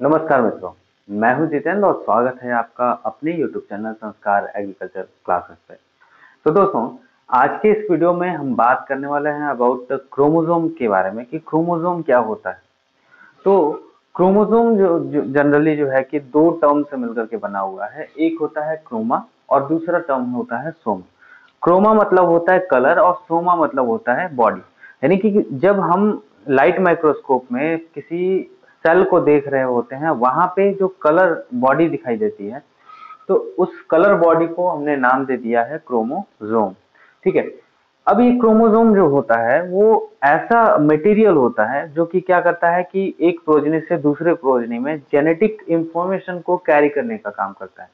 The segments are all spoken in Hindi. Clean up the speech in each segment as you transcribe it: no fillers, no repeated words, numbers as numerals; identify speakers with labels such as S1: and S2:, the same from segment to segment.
S1: नमस्कार मित्रों, मैं हूं जितेंद्र और स्वागत है आपका अपने YouTube चैनल संस्कार एग्रीकल्चर क्लासेस पे। तो दोस्तों, आज के इस वीडियो में हम बात करने वाले हैं अबाउट क्रोमोसोम के बारे में कि क्रोमोसोम क्या होता है। तो क्रोमोसोम जो जनरली जो है कि दो टर्म से मिलकर के बना हुआ है। एक होता है क्रोमा और दूसरा टर्म होता है सोम। क्रोमा मतलब होता है कलर और सोमा मतलब होता है बॉडी। यानी कि जब हम लाइट माइक्रोस्कोप में किसी सेल को देख रहे होते हैं, वहां पे जो कलर बॉडी दिखाई देती है, तो उस कलर बॉडी को हमने नाम दे दिया है क्रोमोसोम। ठीक है। अब ये क्रोमोसोम जो होता है वो ऐसा मटेरियल होता है जो कि क्या करता है कि एक प्रोजनी से दूसरे प्रोजनी में जेनेटिक इंफॉर्मेशन को कैरी करने का काम करता है।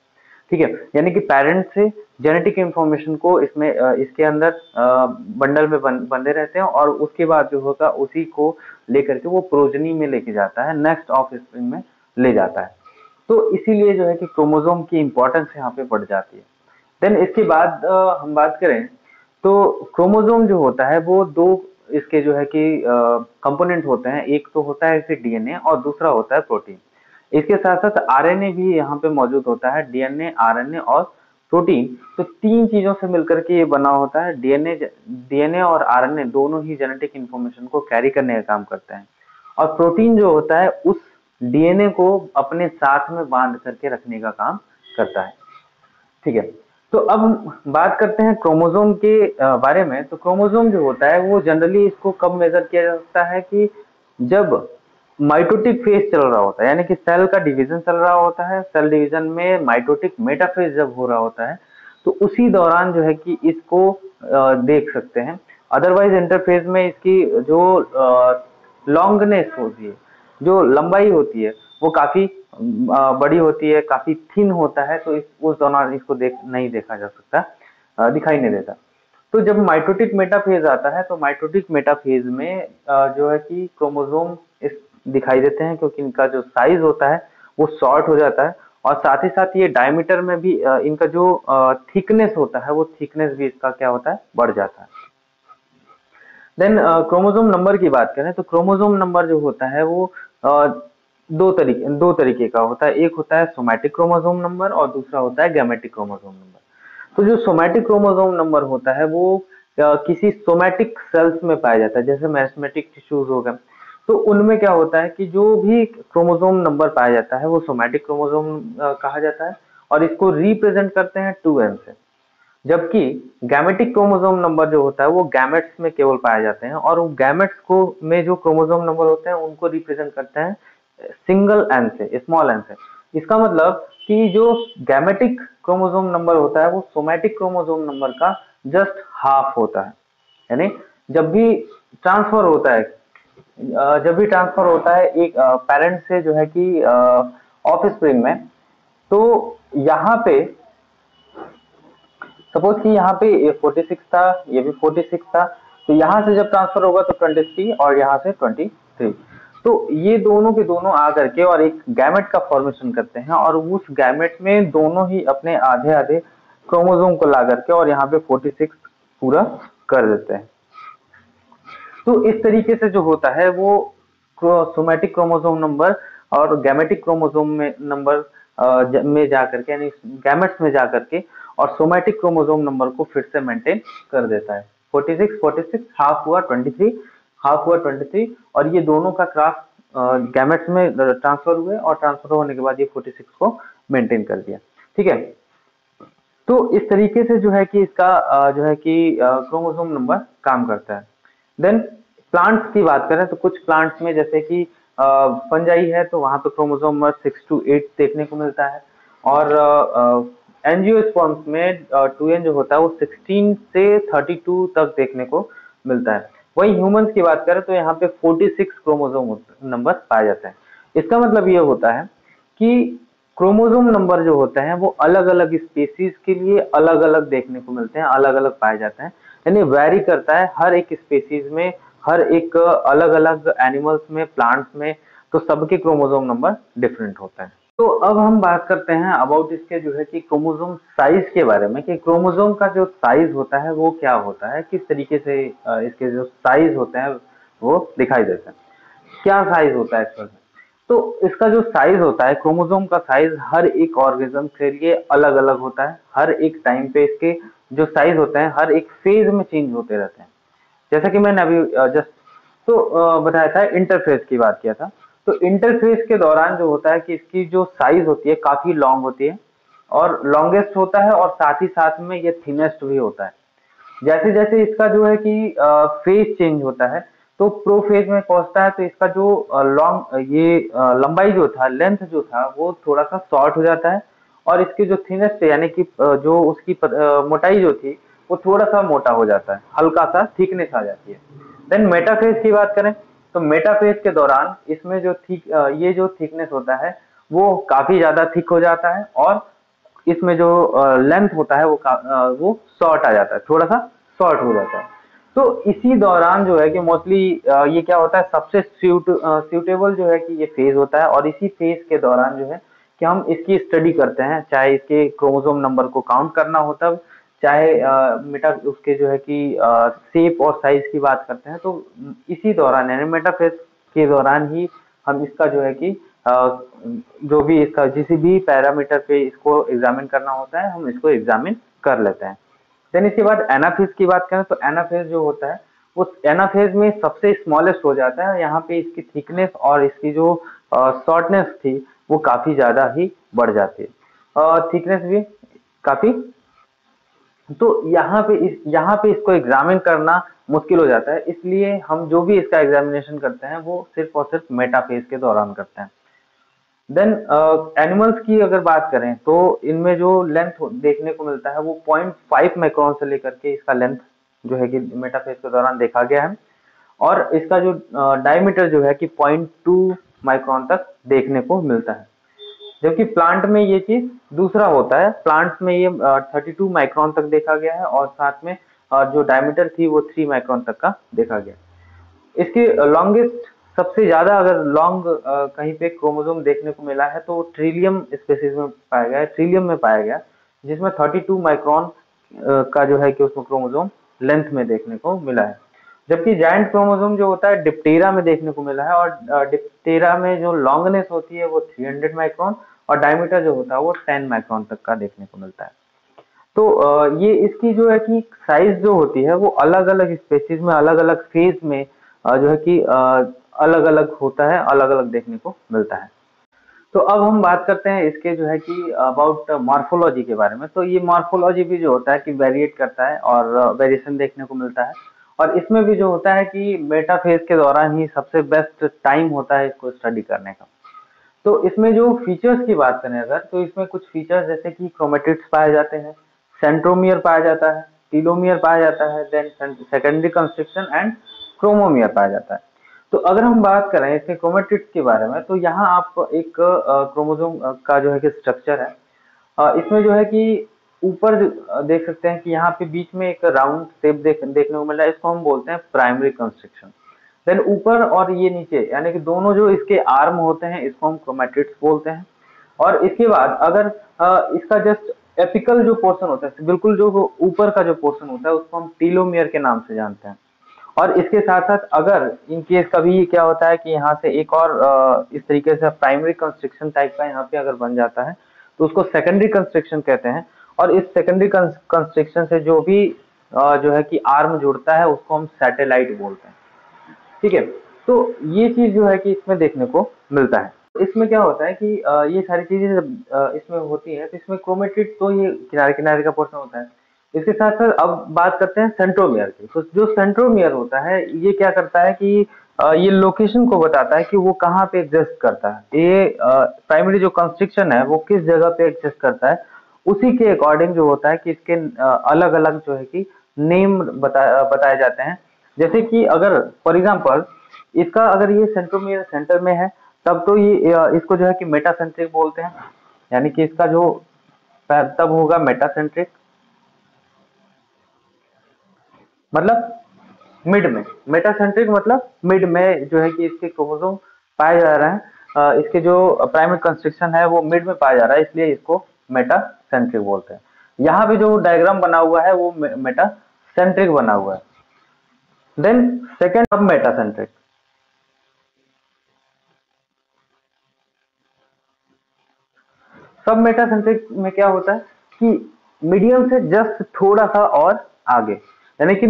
S1: ठीक है। यानी कि पेरेंट से जेनेटिक इंफॉर्मेशन को इसके अंदर बंडल में बंधे रहते हैं और उसके बाद जो होगा उसी को लेकर के वो प्रोजनी में लेके जाता है, नेक्स्ट ऑफ स्प्रिंग में ले जाता है। तो इसीलिए जो है कि क्रोमोसोम की इंपॉर्टेंस यहाँ पे बढ़ जाती है। देन इसके बाद हम बात करें तो क्रोमोसोम जो होता है वो दो इसके जो है कि कंपोनेंट होते हैं। एक तो होता है इसे डीएनए और दूसरा होता है प्रोटीन। इसके साथ साथ आरएनए भी यहाँ पे मौजूद होता है। डीएनए, आरएनए और प्रोटीन, तो तीन चीजों से मिलकर के ये बना होता है। डीएनए और आरएनए दोनों ही जेनेटिक इंफॉर्मेशन को कैरी करने का काम करते हैं और प्रोटीन जो होता है उस डीएनए को अपने साथ में बांध करके रखने का काम करता है। ठीक है। तो अब बात करते हैं क्रोमोसोम के बारे में। तो क्रोमोसोम जो होता है वो जनरली इसको कब मेजर किया जा सकता है कि जब माइटोटिक फेज चल रहा होता है, यानी कि सेल का डिवीजन चल रहा होता है। सेल डिवीजन में माइटोटिक मेटाफेज जब हो रहा होता है तो उसी दौरान जो है कि इसको देख सकते हैं। अदरवाइज इंटरफेज में इसकी जो लॉन्गनेस होती है, जो लंबाई होती है, वो काफी बड़ी होती है, काफी थिन होता है। तो उस दौरान इसको नहीं देखा जा सकता, दिखाई नहीं देता। तो जब माइटोटिक मेटाफेज आता है तो माइटोटिक मेटाफेज में जो है कि क्रोमोसोम इस दिखाई देते हैं, क्योंकि इनका जो साइज होता है वो शॉर्ट हो जाता है और साथ ही साथ ये डायमीटर में भी इनका जो थिकनेस होता है वो थिकनेस भी इसका क्या होता है, बढ़ जाता है। देन क्रोमोसोम नंबर की बात करें तो क्रोमोसोम नंबर जो होता है वो दो तरीके का होता है। एक होता है सोमैटिक क्रोमोसोम नंबर और दूसरा होता है गैमेटिक क्रोमोसोम नंबर। तो जो सोमैटिक क्रोमोसोम नंबर होता है वो किसी सोमैटिक सेल्स में पाया जाता है, जैसे मैस्मेटिक टिश्यूज हो गए। तो उनमें क्या होता है कि जो भी क्रोमोसोम नंबर पाया जाता है वो सोमैटिक क्रोमोसोम कहा जाता है और इसको रिप्रेजेंट करते हैं 2n से। जबकि गैमेटिक क्रोमोसोम नंबर जो होता है वो गैमेट्स में केवल पाए जाते हैं और वो गैमेट्स को में जो क्रोमोसोम नंबर होते हैं उनको रिप्रेजेंट करते हैं सिंगल एन से, स्मॉल एन से। इसका मतलब कि जो गैमेटिक क्रोमोसोम नंबर होता है वो सोमैटिक क्रोमोसोम नंबर का जस्ट हाफ होता है। यानी जब भी ट्रांसफर होता है एक पेरेंट से जो है कि ऑफ स्प्रिंग में, तो यहाँ पे सपोज कि यहाँ पे ये 46 था, ये भी 46 था, तो यहाँ से जब ट्रांसफर होगा तो 23 और यहाँ से 23। तो ये दोनों के दोनों आकर के और एक गैमेट का फॉर्मेशन करते हैं और उस गैमेट में दोनों ही अपने आधे आधे क्रोमोसोम को ला करके और यहाँ पे 46 पूरा कर देते हैं। तो इस तरीके से जो होता है वो सोमैटिक क्रोमोसोम नंबर और गैमेटिक क्रोमोसोम में नंबर में जाकर के, यानी गैमेट्स में जाकर के और सोमैटिक क्रोमोसोम नंबर को फिर से मेंटेन कर देता है। 46 46 हाफ हुआ 23, हाफ हुआ 23 और ये दोनों का क्रॉस गैमेट्स में ट्रांसफर हुए और ट्रांसफर होने के बाद ये 46 को मेंटेन कर दिया। ठीक है। तो इस तरीके से जो है कि इसका जो है कि क्रोमोसोम नंबर काम करता है। देन प्लांट्स की बात करें तो कुछ प्लांट्स में जैसे कि फंजाई है तो वहां पे क्रोमोसोम नंबर 6 to 8 देखने को मिलता है और एंजियोस्पर्म्स में 2n जो होता है वो 16 से 32 तक देखने को मिलता है। वही ह्यूमंस की बात करें तो यहाँ पे 46 क्रोमोसोम नंबर पाए जाते हैं। इसका मतलब ये होता है कि क्रोमोसोम नंबर जो होते हैं वो अलग अलग स्पीसीज के लिए अलग अलग देखने को मिलते हैं, अलग अलग पाए जाते हैं। यानी वैरी करता है हर एक स्पीसीज में, हर एक अलग अलग एनिमल्स में, प्लांट्स में, तो सबके क्रोमोसोम नंबर डिफरेंट होता है। तो अब हम बात करते हैं अबाउट इसके जो है कि क्रोमोसोम साइज के बारे में कि क्रोमोसोम का जो साइज होता है वो क्या होता है, किस तरीके से इसके जो साइज होते हैं वो दिखाई देते हैं, क्या साइज होता है एक्चुअल में। तो इसका जो साइज होता है, क्रोमोसोम का साइज हर एक ऑर्गेनिज्म के लिए अलग अलग होता है। हर एक टाइम पे इसके जो साइज होते हैं हर एक फेज में चेंज होते रहते हैं। जैसा कि मैंने अभी जस्ट तो बताया था, इंटरफेज की बात किया था। तो इंटरफेज के दौरान जो होता है कि इसकी जो साइज होती है काफी लॉन्ग होती है और लॉन्गेस्ट होता है, और साथ ही साथ में ये थिनेस्ट भी होता है। जैसे जैसे इसका जो है कि फेज चेंज होता है तो प्रो फेज में पहुंचता है, तो इसका जो लॉन्ग ये लंबाई जो था, लेंथ जो था, वो थोड़ा सा शॉर्ट हो जाता है, और इसकी जो थिनेस्ट यानी कि जो उसकी मोटाई जो थी वो थोड़ा सा मोटा हो जाता है, हल्का सा थिकनेस आ जाती है। देन मेटाफेज की बात करें तो मेटाफेज के दौरान इसमें जो ये जो थिकनेस होता है वो काफी ज्यादा थिक हो जाता है, और इसमें जो लेंथ होता है वो शॉर्ट आ जाता है, थोड़ा सा शॉर्ट हो जाता है। तो इसी दौरान जो है कि मोस्टली ये क्या होता है, सबसे सूटेबल जो है कि ये फेज होता है, और इसी फेज के दौरान जो है कि हम इसकी स्टडी करते हैं, चाहे इसके क्रोमोसोम नंबर को काउंट करना हो तब, चाहे मेटा उसके जो है कि शेप और साइज की बात करते हैं, तो इसी दौरान यानी मेटाफेज के दौरान ही हम इसका जो है कि जो भी इसका किसी भी पैरामीटर पे इसको एग्जामिन करना होता है हम इसको एग्जामिन कर लेते हैं। देन इसके बाद एनाफेज की बात करें तो एनाफेज जो होता है वो एनाफेज में सबसे स्मॉलेस्ट हो जाता है। यहाँ पे इसकी थिकनेस और इसकी जो शॉर्टनेस थी वो काफी ज्यादा ही बढ़ जाती है, थिकनेस भी काफी। तो यहाँ पे इसको एग्जामिन करना मुश्किल हो जाता है, इसलिए हम जो भी इसका एग्जामिनेशन करते हैं वो सिर्फ और सिर्फ मेटाफेज के दौरान करते हैं। देन एनिमल्स की अगर बात करें तो इनमें जो लेंथ देखने को मिलता है वो 0.5 माइक्रोन से लेकर के इसका लेंथ जो है कि मेटाफेज के दौरान देखा गया है, और इसका जो डायमीटर जो है कि 0.2 माइक्रोन तक देखने को मिलता है। जबकि प्लांट में ये चीज दूसरा होता है, प्लांट्स में ये 32 माइक्रोन तक देखा गया है, और साथ में जो डायमीटर थी वो 3 माइक्रोन तक का देखा गया। इसकी लॉन्गेस्ट सबसे ज्यादा अगर लॉन्ग कहीं पे क्रोमोसोम देखने को मिला है तो ट्रिलियम स्पेसीज में पाया गया है, ट्रिलियम में पाया गया, जिसमें 32 माइक्रोन का जो है कि उसमें क्रोमोसोम लेंथ में देखने को मिला है। जबकि जायंट क्रोमोसोम जो होता है डिप्टेरा में देखने को मिला है, और डिप्टेरा में जो लॉन्गनेस होती है वो 300 माइक्रोन, और डायमीटर जो होता है वो 10 माइक्रोन तक का देखने को मिलता है। तो ये इसकी जो है कि साइज जो होती है वो अलग अलग स्पेसीज में अलग अलग फेज में जो है कि अलग अलग होता है, अलग अलग देखने को मिलता है। तो अब हम बात करते हैं इसके जो है कि अबाउट मॉर्फोलॉजी के बारे में। तो ये मॉर्फोलॉजी भी जो होता है कि वेरिएट करता है और वेरिएशन देखने को मिलता है, और इसमें भी जो होता है कि मेटाफेज के दौरान ही सबसे बेस्ट टाइम होता है इसको स्टडी करने का। तो इसमें जो फीचर्स की बात करें अगर, तो इसमें कुछ फीचर्स जैसे कि क्रोमेटिड्स पाए जाते हैं, सेंट्रोमियर पाया जाता है, टीलोमियर पाया जाता है, then secondary constriction and chromomere पाया जाता है। तो अगर हम बात करें इसके क्रोमेटिड्स के बारे में तो यहाँ आप एक क्रोमोसोम का जो है कि स्ट्रक्चर है, इसमें जो है कि ऊपर देख सकते हैं कि यहाँ पे बीच में एक राउंड शेप देखने को मिल रहा है, इसको हम बोलते हैं प्राइमरी कंस्ट्रक्शन। देन ऊपर और ये नीचे यानी कि दोनों जो इसके आर्म होते हैं इसको हम क्रोमेटिड्स बोलते हैं। और इसके बाद अगर इसका जस्ट एपिकल जो पोर्शन होता है, बिल्कुल जो ऊपर का जो पोर्शन होता है उसको हम टीलोमियर के नाम से जानते हैं। और इसके साथ साथ अगर इन केस कभी क्या होता है कि यहाँ से एक और इस तरीके से प्राइमरी कंस्ट्रक्शन टाइप का यहाँ पे अगर बन जाता है तो उसको सेकेंडरी कंस्ट्रक्शन कहते हैं। और इस सेकेंडरी कंस्ट्रक्शन से जो भी जो है कि आर्म जुड़ता है उसको हम सैटेलाइट बोलते हैं। ठीक है, तो ये चीज जो है कि इसमें देखने को मिलता है। इसमें क्या होता है कि ये सारी चीजें जब इसमें होती हैं तो इसमें क्रोमेटिड तो ये किनारे किनारे का पोर्शन होता है। इसके साथ साथ अब बात करते हैं सेंट्रोमियर की। तो जो सेंट्रोमियर होता है ये क्या करता है कि ये लोकेशन को बताता है कि वो कहाँ पे एग्जिस्ट करता है, ये प्राइमरी जो कंस्ट्रक्शन है वो किस जगह पे एग्जिस्ट करता है, उसी के अकॉर्डिंग जो होता है कि इसके अलग अलग जो है कि नेम बताए जाते हैं। जैसे कि अगर फॉर एग्जांपल इसका अगर ये सेंट्रोमियर सेंटर में है तब तो ये इसको जो है कि मेटासेंट्रिक बोलते हैं, यानी कि इसका जो तब होगा मेटासेंट्रिक, मतलब मिड में। मेटासेंट्रिक मतलब मिड में जो है कि इसके क्रोमोसोम पाया जा रहा है, इसके जो प्राइमरी कंस्ट्रक्शन है वो मिड में पाया जा रहा है, इसलिए इसको मेटासेंट्रिक बोलते हैं। यहाँ पे जो डायग्राम बना हुआ है वो मेटासेंट्रिक बना हुआ है। देन सेकेंड अब मेटासेंट्रिक। सब मेटासेंट्रिक में क्या होता है कि मीडियम से जस्ट थोड़ा सा और आगे, यानी कि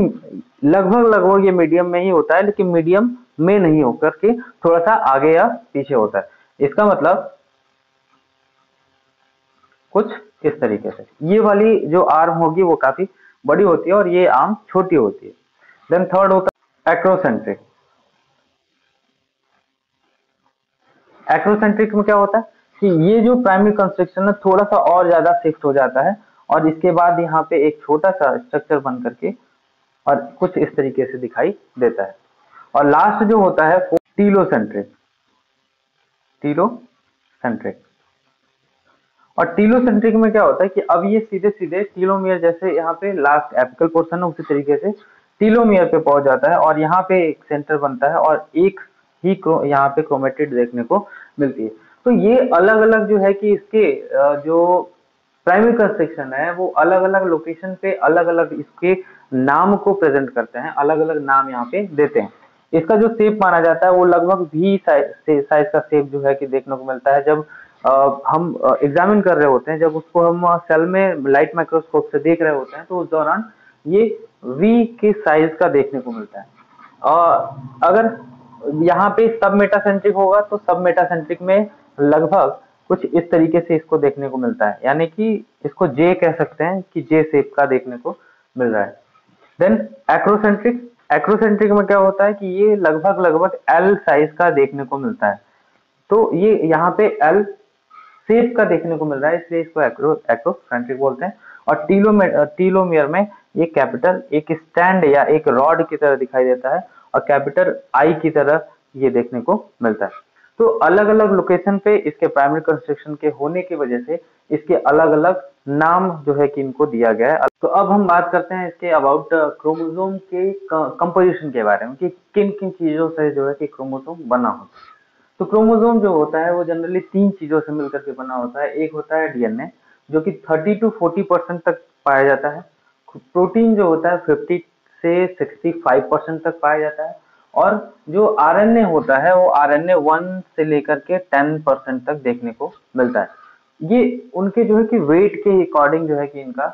S1: लगभग लगभग ये मीडियम में ही होता है, लेकिन मीडियम में नहीं होकर के थोड़ा सा आगे या पीछे होता है। इसका मतलब कुछ इस तरीके से, ये वाली जो आर्म होगी वो काफी बड़ी होती है और ये आर्म छोटी होती है। देन थर्ड होता है एक्रोसेंट्रिक। एक्रोसेंट्रिक में क्या होता है कि ये जो प्राइमरी कंस्ट्रक्शन है थोड़ा सा और ज्यादा शिफ्ट हो जाता है और इसके बाद यहाँ पे एक छोटा सा स्ट्रक्चर बन करके और कुछ इस तरीके से दिखाई देता है। और लास्ट जो होता है वो टीलोसेंट्रिक। टीलोसेंट्रिक और टीलोसेंट्रिक में क्या होता है कि अब ये सीधे सीधे टीलोमियर, जैसे यहाँ पे लास्ट एपिकल पोर्शन है उसी तरीके से टीलोमियर पे पहुंच जाता है और यहाँ पे एक सेंटर बनता है और एक ही यहाँ पे क्रोमेटिड देखने को मिलती है। तो ये अलग अलग जो है कि इसके जो प्राइमरी कंस्ट्रक्शन है वो अलग अलग लोकेशन पे अलग अलग इसके नाम को प्रेजेंट करते हैं, अलग अलग नाम यहाँ पे देते हैं। इसका जो शेप माना जाता है वो लगभग भी साइज का शेप जो है कि देखने को मिलता है जब हम एग्जामिन कर रहे होते हैं, जब उसको हम सेल में लाइट माइक्रोस्कोप से देख रहे होते हैं तो उस दौरान ये वी के साइज का देखने को मिलता है। अगर यहाँ पे सब मेटासेंट्रिक होगा तो सब मेटासेंट्रिक में लगभग कुछ इस तरीके से इसको देखने को मिलता है, यानी कि इसको जे कह सकते हैं कि जे शेप का देखने को मिल रहा है। Then acrocentric. एक्रोसेंट्रिक में क्या होता है कि ये लगभग लगभग एल साइज का देखने को मिलता है, तो ये यहाँ पे एल शेप का देखने को मिल रहा है इसलिए इसको एक्रोसेंट्रिक बोलते हैं। और टीलोमियर में ये कैपिटल एक स्टैंड या एक रॉड की तरह दिखाई देता है और कैपिटल आई की तरह ये देखने को मिलता है। तो अलग अलग लोकेशन पे इसके प्राइमरी कंस्ट्रक्शन के होने की वजह से इसके अलग अलग नाम जो है कि इनको दिया गया है। तो अब हम बात करते हैं इसके अबाउट क्रोमोसोम के कंपोजिशन के बारे में कि किन किन चीजों से जो है कि क्रोमोसोम बना होता है। तो क्रोमोसोम जो होता है वो जनरली तीन चीजों से मिलकर के बना होता है। एक होता है डीएनए जो कि 30 to 40% तक पाया जाता है। प्रोटीन जो होता है 50 से 65% तक पाया जाता है। और जो आरएनए होता है वो आरएनए 1 से लेकर के 10% तक देखने को मिलता है। ये उनके जो है कि वेट के अकॉर्डिंग जो है कि इनका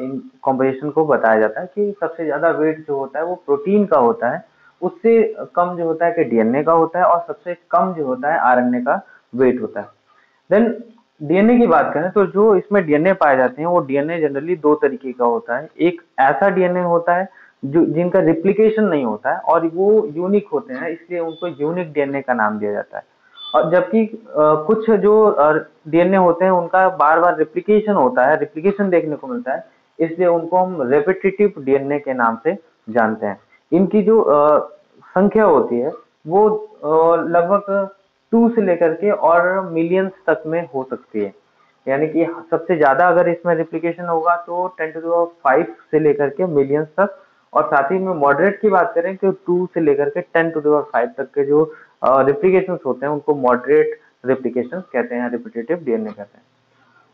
S1: इन कॉम्पोजिशन को बताया जाता है कि सबसे ज्यादा वेट जो होता है वो प्रोटीन का होता है, उससे कम जो होता है कि डीएनए का होता है और सबसे कम जो होता है आरएनए का वेट होता है। देन डीएनए की बात करें तो जो इसमें डीएनए पाए जाते हैं वो डीएनए जनरली दो तरीके का होता है। एक ऐसा डीएनए होता है जो जिनका रिप्लिकेशन नहीं होता है और वो यूनिक होते हैं इसलिए उनको यूनिक डीएनए का नाम दिया जाता है। और जबकि कुछ जो डीएनए होते हैं उनका बार बार रिप्लिकेशन होता है, रिप्लिकेशन देखने को मिलता है, इसलिए उनको हम रेपिटेटिव डीएनए के नाम से जानते हैं। इनकी जो संख्या होती है वो लगभग 2 से लेकर के और मिलियंस तक में हो सकती है, यानी कि सबसे ज्यादा अगर इसमें रिप्लिकेशन होगा तो 10⁵ से लेकर के मिलियंस तक, और साथ ही में मॉडरेट की बात करें तो 2 से लेकर के 10⁵ तक के जो रिप्लिकेशन होते हैं उनको मॉडरेट रिप्लिकेशन कहते हैं, रिपीटेटिव डीएनए कहते हैं।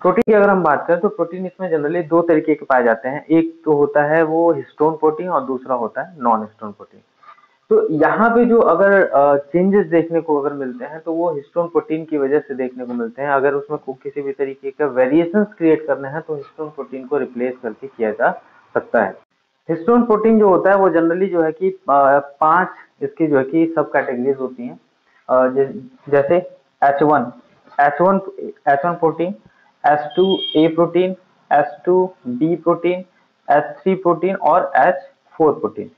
S1: प्रोटीन की अगर हम बात करें तो प्रोटीन इसमें जनरली दो तरीके के पाए जाते हैं। एक तो होता है वो हिस्टोन प्रोटीन और दूसरा होता है नॉन हिस्टोन प्रोटीन। तो यहाँ पे जो अगर चेंजेस देखने को अगर मिलते हैं तो वो हिस्टोन प्रोटीन की वजह से देखने को मिलते हैं। अगर उसमें किसी भी तरीके का वेरिएशंस क्रिएट करना है तो हिस्टोन प्रोटीन को रिप्लेस करके किया जा सकता है। हिस्टोन प्रोटीन जो होता है वो जनरली जो है कि 5 इसकी जो है कि सब कैटेगरीज होती हैं, जैसे H1 H1 protein, H2A protein, H2B protein, H3 protein और H4 प्रोटीन।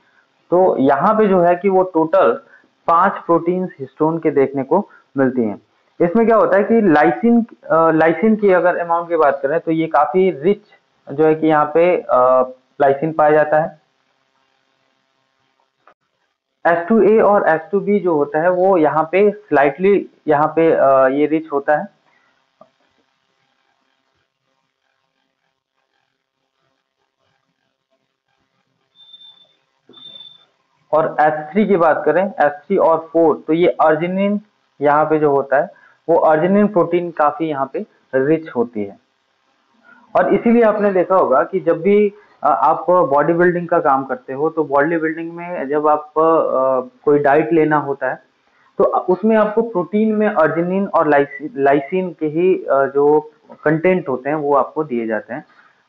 S1: तो यहाँ पे जो है कि वो टोटल 5 प्रोटीन्स हिस्टोन के देखने को मिलती हैं। इसमें क्या होता है कि लाइसिन की अगर अमाउंट की बात करें तो ये काफी रिच जो है कि यहाँ पे लाइसिन पाया जाता है। H2A और H2B जो होता है वो यहाँ पे स्लाइटली यहाँ पे ये रिच होता है। और H3 की बात करें, H3 और 4 तो ये अर्जिनिन यहाँ पे जो होता है वो अर्जिनिन प्रोटीन काफी यहाँ पे रिच होती है। और इसीलिए आपने देखा होगा कि जब भी आप बॉडी बिल्डिंग का काम करते हो तो बॉडी बिल्डिंग में जब आप कोई डाइट लेना होता है तो उसमें आपको प्रोटीन में अर्जिनिन और लाइसिन के ही जो कंटेंट होते हैं वो आपको दिए जाते हैं,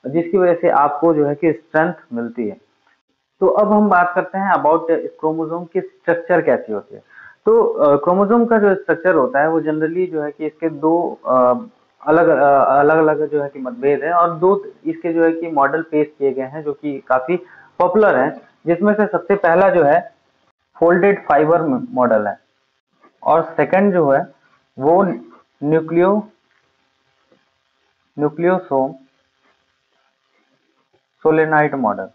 S1: जिसकी वजह से आपको जो है कि स्ट्रेंथ मिलती है। तो अब हम बात करते हैं अबाउट क्रोमोसोम की स्ट्रक्चर कैसी होती है। तो क्रोमोसोम का जो स्ट्रक्चर होता है वो जनरली जो है कि इसके दो अलग अलग जो है कि मतभेद है, और दो इसके जो है कि मॉडल पेश किए गए हैं जो कि काफी पॉपुलर हैं, जिसमें से सबसे पहला जो है फोल्डेड फाइबर मॉडल है, और सेकंड जो है वो न्यूक्लियोसोम सोलेनाइड मॉडल।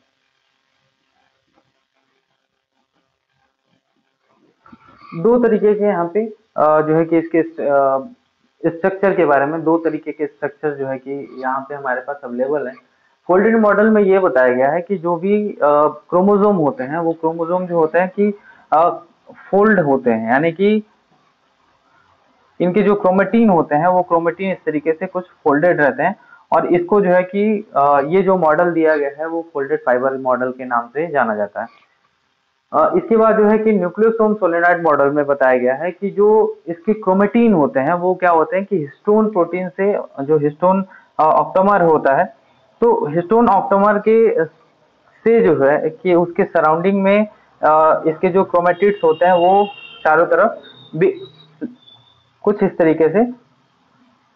S1: दो तरीके के यहाँ पे जो है कि इसके स्ट्रक्चर के बारे में, दो तरीके के स्ट्रक्चर जो है कि यहाँ पे हमारे पास अवेलेबल है। फोल्डेड मॉडल में ये बताया गया है कि जो भी क्रोमोसोम होते हैं वो क्रोमोसोम जो होते हैं कि फोल्ड होते हैं, यानी कि इनके जो क्रोमेटिन होते हैं वो क्रोमेटिन इस तरीके से कुछ फोल्डेड रहते हैं, और इसको जो है कि ये जो मॉडल दिया गया है वो फोल्डेड फाइबर मॉडल के नाम से जाना जाता है। इसके बाद जो है कि न्यूक्लियोसोम सोलेनाइड मॉडल में बताया गया है कि जो इसके क्रोमेटिन होते हैं वो क्या होते हैं कि हिस्टोन प्रोटीन से, जो हिस्टोन ऑक्टोमर होता है, तो हिस्टोन ऑक्टोमर के से जो है कि उसके सराउंडिंग में इसके जो क्रोमेटिड्स होते हैं वो चारों तरफ कुछ इस तरीके से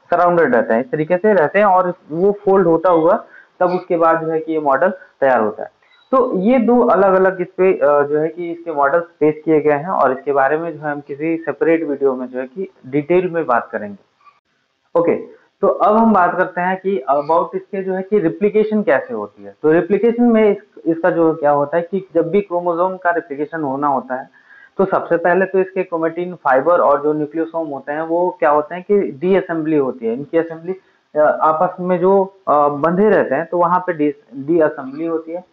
S1: सराउंडेड रहते हैं, इस तरीके से रहते हैं, और वो फोल्ड होता हुआ तब उसके बाद जो है कि ये मॉडल तैयार होता है। तो ये दो अलग अलग इस पे जो है कि इसके मॉडल्स पेश किए गए हैं, और इसके बारे में जो है हम किसी सेपरेट वीडियो में जो है कि डिटेल में बात करेंगे। ओके, तो अब हम बात करते हैं कि अबाउट इसके जो है कि रिप्लिकेशन कैसे होती है। तो रिप्लिकेशन में इसका जो क्या होता है कि जब भी क्रोमोसोम का रिप्लिकेशन होना होता है तो सबसे पहले तो इसके क्रोमेटिन फाइबर और जो न्यूक्लियोसोम होते हैं वो क्या होते हैं कि डी असेंबली होती है, इनकी असेंबली आपस में जो बंधे रहते हैं तो वहां पे डी असेंबली होती है,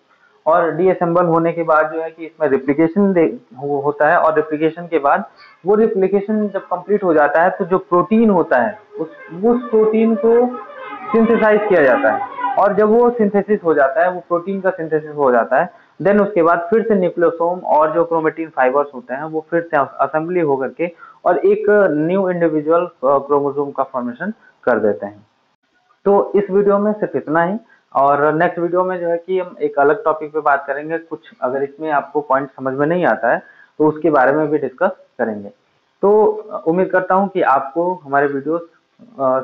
S1: और डीअसेंबल होने के बाद जो है कि इसमें रिप्लिकेशन होता है, और रिप्लिकेशन के बाद वो रिप्लिकेशन जब कंप्लीट हो जाता है तो जो प्रोटीन होता है उस प्रोटीन को सिंथेसाइज किया जाता है, और जब वो सिंथेसिस हो जाता है, वो प्रोटीन का सिंथेसिस हो जाता है, देन उसके बाद फिर से न्यूक्लियोसोम और जो क्रोमेटिन फाइबर्स होते हैं वो फिर से असेंबली होकर के और एक न्यू इंडिविजुअल क्रोमोसोम का फॉर्मेशन कर देते हैं। तो इस वीडियो में सिर्फ इतना ही, और नेक्स्ट वीडियो में जो है कि हम एक अलग टॉपिक पे बात करेंगे। कुछ अगर इसमें आपको पॉइंट समझ में नहीं आता है तो उसके बारे में भी डिस्कस करेंगे। तो उम्मीद करता हूँ कि आपको हमारे वीडियोस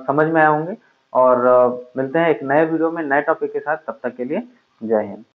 S1: समझ में आए होंगे, और मिलते हैं एक नए वीडियो में नए टॉपिक के साथ। तब तक के लिए जय हिंद।